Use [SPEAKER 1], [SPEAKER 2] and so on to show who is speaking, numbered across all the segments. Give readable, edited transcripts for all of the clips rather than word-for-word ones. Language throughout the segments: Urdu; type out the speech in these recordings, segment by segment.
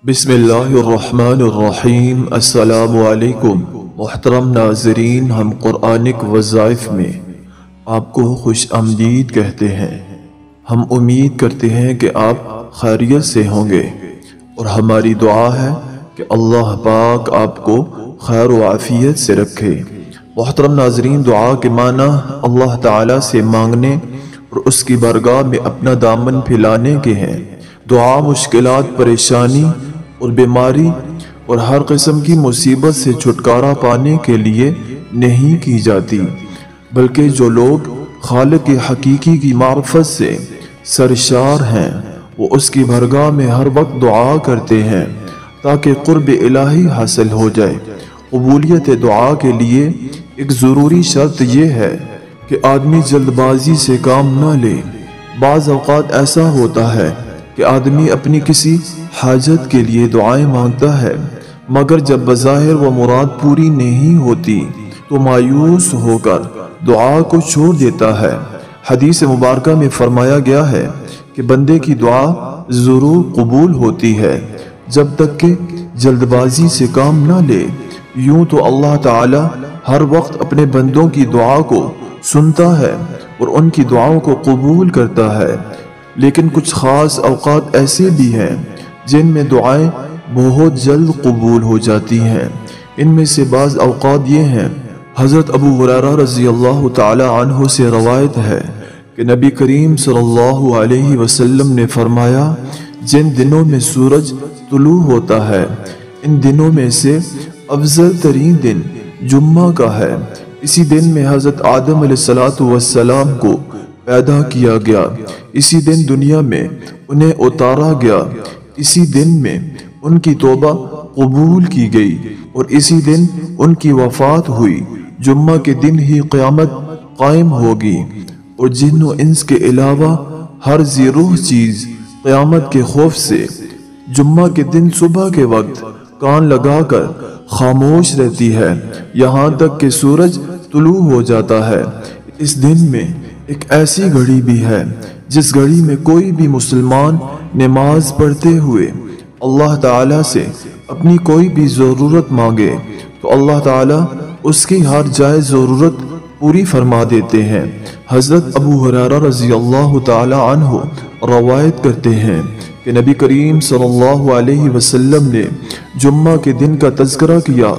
[SPEAKER 1] بسم اللہ الرحمن الرحیم۔ السلام علیکم محترم ناظرین، ہم قرآنک وظائف میں آپ کو خوش آمدید کہتے ہیں۔ ہم امید کرتے ہیں کہ آپ خیریت سے ہوں گے اور ہماری دعا ہے کہ اللہ پاک آپ کو خیر و عافیت سے رکھے۔ محترم ناظرین، دعا کے معنی اللہ تعالیٰ سے مانگنے اور اس کی بارگاہ میں اپنا دامن پھیلانے کے ہیں۔ دعا مشکلات، پریشانی اور بیماری اور ہر قسم کی مصیبت سے چھٹکارا پانے کے لیے نہیں کی جاتی، بلکہ جو لوگ خالق حقیقی کی معرفت سے سرشار ہیں وہ اس کی بارگاہ میں ہر وقت دعا کرتے ہیں تاکہ قرب الہی حاصل ہو جائے۔ قبولیت دعا کے لیے ایک ضروری شرط یہ ہے کہ آدمی جلد بازی سے کام نہ لے۔ بعض اوقات ایسا ہوتا ہے کہ آدمی اپنی کسی حاجت کے لیے دعائیں مانگتا ہے، مگر جب بظاہر وہ مراد پوری نہیں ہوتی تو مایوس ہو کر دعا کو چھوڑ دیتا ہے۔ حدیث مبارکہ میں فرمایا گیا ہے کہ بندے کی دعا ضرور قبول ہوتی ہے جب تک کہ جلد بازی سے کام نہ لے۔ یوں تو اللہ تعالی ہر وقت اپنے بندوں کی دعا کو سنتا ہے اور ان کی دعاؤں کو قبول کرتا ہے، لیکن کچھ خاص اوقات ایسے بھی ہیں جن میں دعائیں بہت جلد قبول ہو جاتی ہیں۔ ان میں سے بعض اوقات یہ ہیں۔ حضرت ابو ہریرہ رضی اللہ تعالی عنہ سے روایت ہے کہ نبی کریم صلی اللہ علیہ وسلم نے فرمایا، جن دنوں میں سورج طلوع ہوتا ہے ان دنوں میں سے افضل ترین دن جمعہ کا ہے۔ اسی دن میں حضرت آدم علیہ السلام کو پیدا کیا گیا، اسی دن دنیا میں انہیں اتارا گیا، اسی دن میں ان کی توبہ قبول کی گئی اور اسی دن ان کی وفات ہوئی۔ جمعہ کے دن ہی قیامت قائم ہوگی اور جن و انس کے علاوہ ہر ذی روح چیز قیامت کے خوف سے جمعہ کے دن صبح کے وقت کان لگا کر خاموش رہتی ہے یہاں تک کہ سورج طلوع ہو جاتا ہے۔ اس دن میں ایک ایسی گھڑی بھی ہے جس گھڑی میں کوئی بھی مسلمان نماز پڑھتے ہوئے اللہ تعالیٰ سے اپنی کوئی بھی ضرورت مانگے تو اللہ تعالیٰ اس کی ہر جائز ضرورت پوری فرما دیتے ہیں۔ حضرت ابو ہریرہ رضی اللہ تعالی عنہ روایت کرتے ہیں کہ نبی کریم صلی اللہ علیہ وسلم نے جمعہ کے دن کا تذکرہ کیا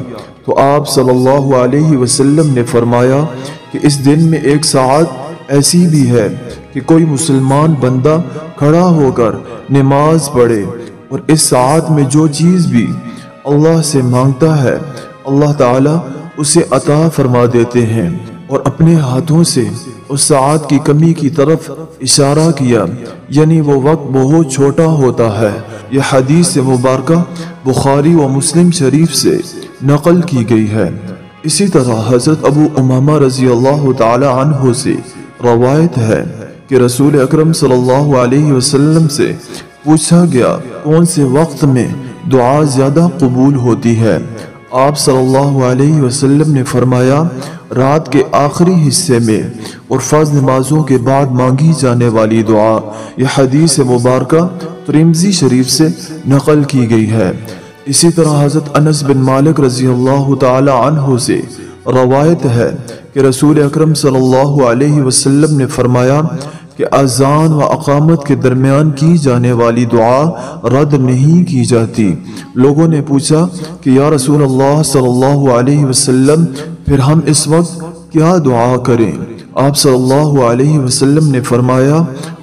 [SPEAKER 1] تو آپ صلی اللہ علیہ وسلم نے فرمایا کہ اس دن میں ایک ساعت ایسی بھی ہے کہ کوئی مسلمان بندہ کھڑا ہو کر نماز پڑھے اور اس ساعت میں جو چیز بھی اللہ سے مانگتا ہے اللہ تعالیٰ اسے عطا فرما دیتے ہیں۔ اور اپنے ہاتھوں سے اس ساعت کی کمی کی طرف اشارہ کیا، یعنی وہ وقت بہت چھوٹا ہوتا ہے۔ یہ حدیث مبارکہ بخاری و مسلم شریف سے نقل کی گئی ہے۔ اسی طرح حضرت ابو امامہ رضی اللہ تعالی عنہ سے روایت ہے کہ رسول اکرم صلی اللہ علیہ وسلم سے پوچھا گیا کون سے وقت میں دعا زیادہ قبول ہوتی ہے؟ آپ صلی اللہ علیہ وسلم نے فرمایا، رات کے آخری حصے میں اور فرض نمازوں کے بعد مانگی جانے والی دعا۔ یہ حدیث مبارکہ ترمذی شریف سے نقل کی گئی ہے۔ اسی طرح حضرت انس بن مالک رضی اللہ تعالی عنہ سے روایت ہے کہ رسول اکرم صلی اللہ علیہ وسلم نے فرمایا کہ اذان و اقامت کے درمیان کی جانے والی دعا رد نہیں کی جاتی۔ لوگوں نے پوچھا کہ یا رسول اللہ صلی اللہ علیہ وسلم، پھر ہم اس وقت کیا دعا کریں؟ آپ صلی اللہ علیہ وسلم نے فرمایا،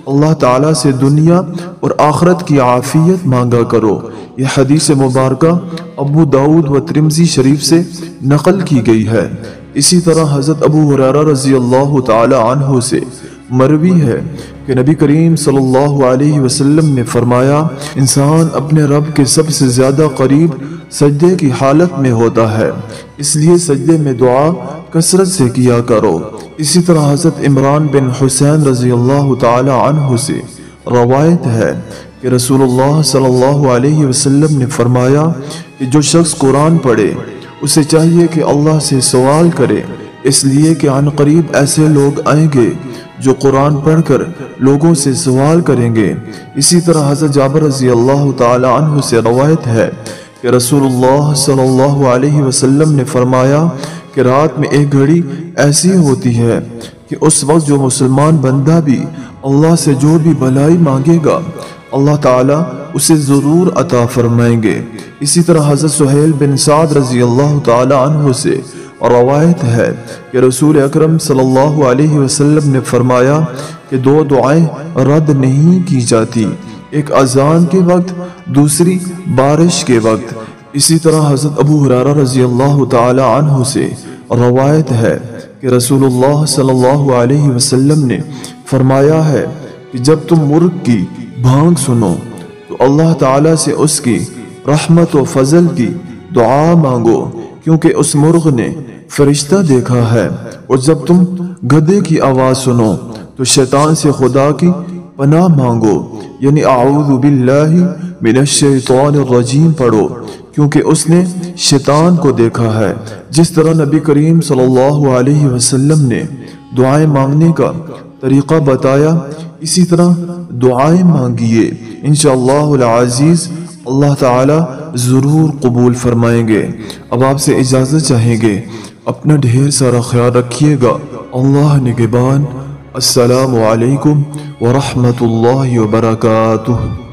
[SPEAKER 1] اللہ تعالیٰ سے دنیا اور آخرت کی عافیت مانگا کرو۔ یہ حدیث مبارکہ ابو داؤد و ترمذی شریف سے نقل کی گئی ہے۔ اسی طرح حضرت ابو ہریرہ رضی اللہ تعالی عنہ سے مروی ہے کہ نبی کریم صلی اللہ علیہ وسلم نے فرمایا، انسان اپنے رب کے سب سے زیادہ قریب سجدے کی حالت میں ہوتا ہے، اس لیے سجدے میں دعا کثرت سے کیا کرو۔ اسی طرح حضرت عمران بن حسین رضی اللہ تعالی عنہ سے روایت ہے کہ رسول اللہ صلی اللہ علیہ وسلم نے فرمایا کہ جو شخص قرآن پڑھے اسے چاہیے کہ اللہ سے سوال کرے، اس لیے کہ عن قریب ایسے لوگ آئیں گے جو قرآن پڑھ کر لوگوں سے سوال کریں گے۔ اسی طرح حضرت جابر رضی اللہ تعالی عنہ سے روایت ہے کہ رسول اللہ صلی اللہ علیہ وسلم نے فرمایا کہ رات میں ایک گھڑی ایسی ہوتی ہے کہ اس وقت جو مسلمان بندہ بھی اللہ سے جو بھی بھلائی مانگے گا اللہ تعالیٰ اسے ضرور عطا فرمائیں گے۔ اسی طرح حضرت سہیل بن سعد رضی اللہ تعالی عنہ سے روایت ہے کہ رسول اکرم صلی اللہ علیہ وسلم نے فرمایا کہ دو دعائیں رد نہیں کی جاتی، ایک اذان کے وقت، دوسری بارش کے وقت۔ اسی طرح حضرت ابو ہریرہ رضی اللہ تعالی عنہ سے روایت ہے کہ رسول اللہ صلی اللہ علیہ وسلم نے فرمایا ہے کہ جب تم مرغ کی بھانگ سنو تو اللہ تعالیٰ سے اس کی رحمت و فضل کی دعا مانگو، کیونکہ اس مرغ نے فرشتہ دیکھا ہے۔ اور جب تم گدھے کی آواز سنو تو شیطان سے خدا کی پناہ مانگو، یعنی اعوذ باللہ من الشیطان الرجیم پڑھو، کیونکہ اس نے شیطان کو دیکھا ہے۔ جس طرح نبی کریم صلی اللہ علیہ وسلم نے دعائیں مانگنے کا طریقہ بتایا، اسی طرح دعائیں مانگیے، انشاءاللہ العزیز اللہ تعالی ضرور قبول فرمائیں گے۔ اب آپ سے اجازت چاہیں گے، اپنا ڈھیر سارا خیال رکھیے گا۔ اللہ نگہبان۔ السلام علیکم ورحمۃ اللہ وبرکاتہ۔